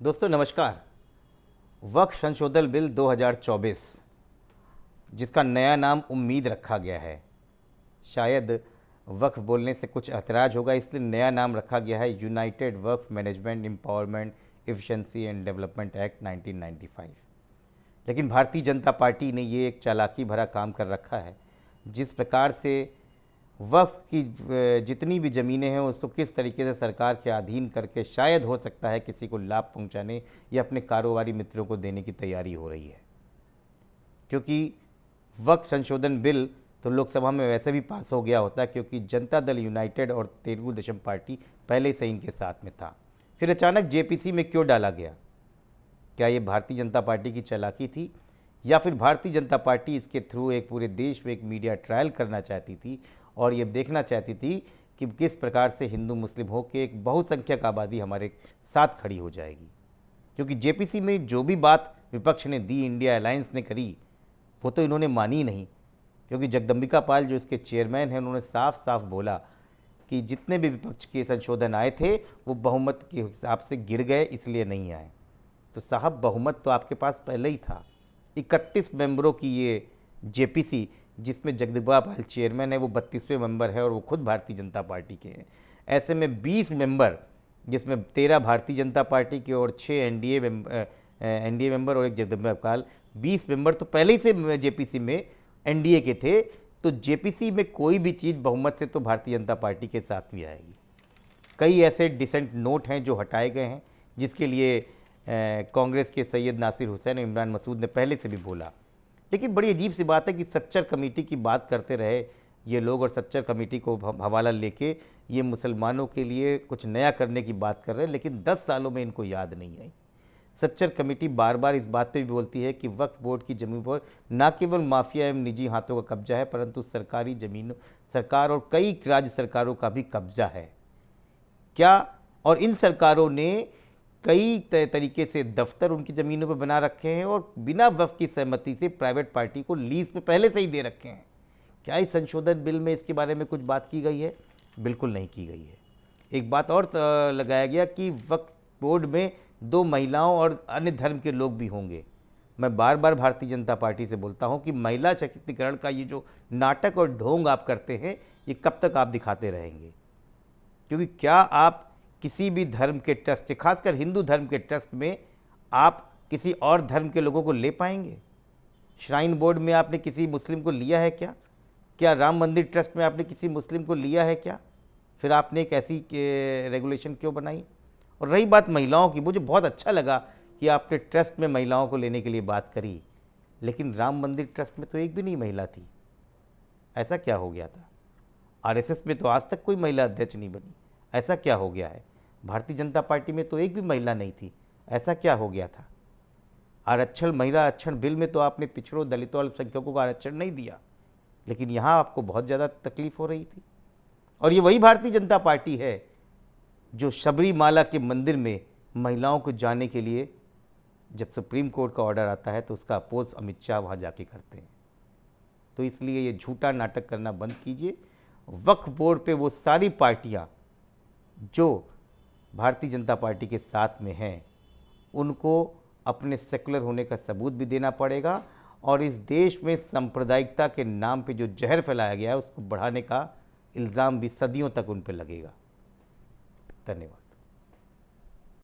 दोस्तों नमस्कार। वक्फ संशोधन बिल 2024 जिसका नया नाम उम्मीद रखा गया है, शायद वक्फ बोलने से कुछ ऐतराज़ होगा, इसलिए नया नाम रखा गया है United Waqf management empowerment efficiency and development act 1995। लेकिन भारतीय जनता पार्टी ने ये एक चालाकी भरा काम कर रखा है। जिस प्रकार से वक्फ की जितनी भी ज़मीनें हैं उसको किस तरीके से सरकार के अधीन करके शायद हो सकता है किसी को लाभ पहुंचाने या अपने कारोबारी मित्रों को देने की तैयारी हो रही है। क्योंकि वक्फ संशोधन बिल तो लोकसभा में वैसे भी पास हो गया होता, क्योंकि जनता दल यूनाइटेड और तेलुगु देशम पार्टी पहले से इनके साथ में था। फिर अचानक जेपीसी में क्यों डाला गया? क्या ये भारतीय जनता पार्टी की चालाकी थी, या फिर भारतीय जनता पार्टी इसके थ्रू एक पूरे देश में एक मीडिया ट्रायल करना चाहती थी और ये देखना चाहती थी कि किस प्रकार से हिंदू मुस्लिम हो के एक बहुसंख्यक आबादी हमारे साथ खड़ी हो जाएगी? क्योंकि जेपीसी में जो भी बात विपक्ष ने दी, इंडिया अलायंस ने करी, वो तो इन्होंने मानी नहीं। क्योंकि जगदम्बिका पाल जो इसके चेयरमैन हैं, उन्होंने साफ साफ बोला कि जितने भी विपक्ष के संशोधन आए थे वो बहुमत के हिसाब से गिर गए, इसलिए नहीं आए। तो साहब, बहुमत तो आपके पास पहले ही था। 31 मेंबरों की ये जेपीसी, जिसमें जगदम्बिका पाल चेयरमैन है, वो 32वें मेंबर है और वो खुद भारतीय जनता पार्टी के हैं। ऐसे में 20 मेंबर, जिसमें 13 भारतीय जनता पार्टी के और 6 एनडीए मेंबर और एक जगदम्बिका पाल, 20 मेंबर तो पहले ही से जेपीसी में एनडीए के थे। तो जेपीसी में कोई भी चीज़ बहुमत से तो भारतीय जनता पार्टी के साथ भी आएगी। कई ऐसे डिसेंट नोट हैं जो हटाए गए हैं, जिसके लिए कांग्रेस के सैयद नासिर हुसैन और इमरान मसूद ने पहले से भी बोला। लेकिन बड़ी अजीब सी बात है कि सच्चर कमेटी की बात करते रहे ये लोग, और सच्चर कमेटी को हवाला लेके ये मुसलमानों के लिए कुछ नया करने की बात कर रहे हैं, लेकिन 10 सालों में इनको याद नहीं आई। सच्चर कमेटी बार बार इस बात पे भी बोलती है कि वक्फ बोर्ड की ज़मीन पर न केवल माफिया एवं निजी हाथों का कब्जा है, परंतु सरकारी ज़मीन, सरकार और कई राज्य सरकारों का भी कब्जा है। क्या? और इन सरकारों ने कई तरीके से दफ्तर उनकी ज़मीनों पर बना रखे हैं और बिना वक्फ की सहमति से प्राइवेट पार्टी को लीज पे पहले से ही दे रखे हैं। क्या इस संशोधन बिल में इसके बारे में कुछ बात की गई है? बिल्कुल नहीं की गई है। एक बात और लगाया गया कि वक्फ बोर्ड में 2 महिलाओं और अन्य धर्म के लोग भी होंगे। मैं बार बार भारतीय जनता पार्टी से बोलता हूं कि महिला सशक्तिकरण का ये जो नाटक और ढोंग आप करते हैं, ये कब तक आप दिखाते रहेंगे? क्योंकि क्या आप किसी भी धर्म के ट्रस्ट, खासकर हिंदू धर्म के ट्रस्ट में आप किसी और धर्म के लोगों को ले पाएंगे? श्राइन बोर्ड में आपने किसी मुस्लिम को लिया है क्या? क्या राम मंदिर ट्रस्ट में आपने किसी मुस्लिम को लिया है क्या? फिर आपने एक ऐसी रेगुलेशन क्यों बनाई? और रही बात महिलाओं की, मुझे बहुत अच्छा लगा कि आपने ट्रस्ट में महिलाओं को लेने के लिए बात करी, लेकिन राम मंदिर ट्रस्ट में तो एक भी नहीं महिला थी। ऐसा क्या हो गया था? आरएसएस में तो आज तक कोई महिला अध्यक्ष नहीं बनी। ऐसा क्या हो गया है? भारतीय जनता पार्टी में तो एक भी महिला नहीं थी। ऐसा क्या हो गया था? आरक्षण, महिला आरक्षण बिल में तो आपने पिछड़ों, दलितों, अल्पसंख्यकों को आरक्षण नहीं दिया, लेकिन यहाँ आपको बहुत ज़्यादा तकलीफ हो रही थी। और ये वही भारतीय जनता पार्टी है जो सबरीमाला के मंदिर में महिलाओं को जाने के लिए जब सुप्रीम कोर्ट का ऑर्डर आता है तो उसका अपोज अमित शाह वहाँ जाके करते हैं। तो इसलिए ये झूठा नाटक करना बंद कीजिए। वक्फ बोर्ड पे वो सारी पार्टियाँ जो भारतीय जनता पार्टी के साथ में हैं, उनको अपने सेकुलर होने का सबूत भी देना पड़ेगा, और इस देश में सांप्रदायिकता के नाम पे जो जहर फैलाया गया है उसको बढ़ाने का इल्ज़ाम भी सदियों तक उन पर लगेगा। धन्यवाद।